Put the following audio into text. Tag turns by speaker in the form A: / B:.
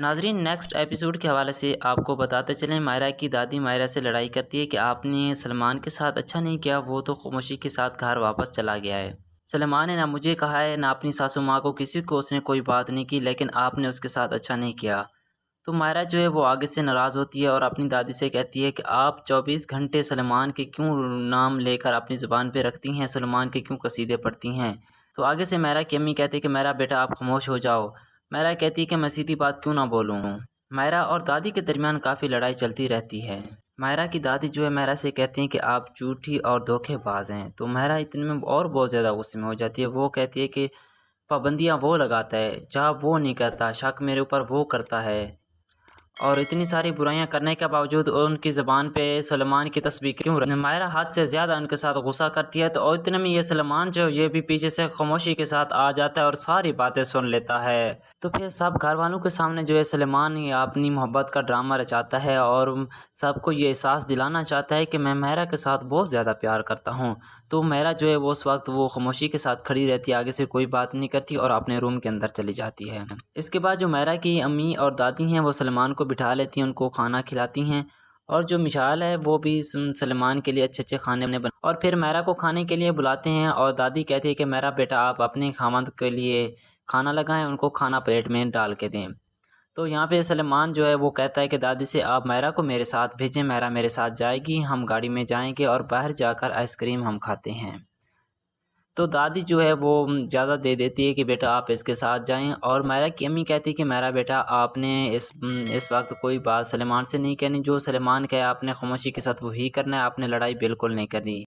A: ناظرین، next episode کے حوالے سے آپ کو بتاتے چلیں، مائرہ کی دادی مائرہ سے لڑائی کرتی ہے کہ آپ نے سلمان کے ساتھ اچھا نہیں کیا، وہ تو خاموشی کے ساتھ گھر واپس چلا گیا ہے۔ سلمان نے نہ مجھے کہا ہے نہ اپنی ساسو ماں کو، کسی کو اس نے کوئی بات نہیں کی، لیکن آپ نے اس کے ساتھ اچھا نہیں کیا۔ تو مائرہ جو ہے وہ آگے سے ناراض ہوتی ہے اور اپنی دادی سے کہتی ہے کہ آپ 24 گھنٹے سلمان کے کیوں نام لے کر اپنی زبان پہ رکھتی ہیں، سلمان کے کیوں قصیدے پڑھتی ہیں۔ تو آگے سے مائرہ کی امی کہتی ہے کہ میرا بیٹا آپ خاموش ہو جاؤ۔ مائرہ کہتی ہے کہ میں سیدھی بات کیوں نہ بولوں۔ مائرہ اور دادی کے درمیان کافی لڑائی چلتی رہتی ہے۔ مائرہ کی دادی جو ہے مائرہ سے کہتی ہیں کہ آپ جھوٹی اور دھوکے باز ہیں۔ تو مائرہ اتنے میں اور بہت زیادہ غصے میں ہو جاتی ہے، وہ کہتی ہے کہ پابندیاں وہ لگاتا ہے جہاں وہ نہیں کرتا، شک میرے اوپر وہ کرتا ہے، اور اتنی ساری برائیاں کرنے کے باوجود ان کی زبان پہ سلمان کی تسبیح کیوں رکھ۔ مائرہ حد سے زیادہ ان کے ساتھ غصہ کرتی ہے، تو اور اتنے میں یہ سلمان جو یہ بھی پیچھے سے خاموشی کے ساتھ آ جاتا ہے اور ساری باتیں سن لیتا ہے۔ تو پھر سب گھر والوں کے سامنے جو ہے سلمان یہ اپنی محبت کا ڈرامہ رچاتا ہے اور سب کو یہ احساس دلانا چاہتا ہے کہ میں مائرہ کے ساتھ بہت زیادہ پیار کرتا ہوں۔ تو مائرہ جو ہے وہ اس وقت وہ خاموشی کے ساتھ کھڑی رہتی ہے، آگے سے کوئی بات نہیں کرتی اور اپنے روم کے اندر چلی جاتی ہے۔ اس کے بعد جو مائرہ کی امی اور دادی ہیں وہ سلمان کو بٹھا لیتی ہیں، ان کو کھانا کھلاتی ہیں، اور جو مشال ہے وہ بھی سلمان کے لیے اچھے اچھے کھانے بنا، اور پھر مائرہ کو کھانے کے لیے بلاتے ہیں، اور دادی کہتی ہے کہ میرا بیٹا آپ اپنے خامند کے لیے کھانا لگائیں، ان کو کھانا پلیٹ میں ڈال کے دیں۔ تو یہاں پہ سلمان جو ہے وہ کہتا ہے کہ دادی سے آپ مائرہ کو میرے ساتھ بھیجیں، مائرہ میرے ساتھ جائے گی، ہم گاڑی میں جائیں گے اور باہر جا کر آئس کریم ہم کھاتے ہیں۔ تو دادی جو ہے وہ اجازت دے دیتی ہے کہ بیٹا آپ اس کے ساتھ جائیں، اور مائرہ کی امی کہتی ہے کہ میرا بیٹا آپ نے اس وقت کوئی بات سلمان سے نہیں کہنی، جو سلمان کہے آپ نے خاموشی کے ساتھ وہی کرنا ہے، آپ نے لڑائی بالکل نہیں کرنی۔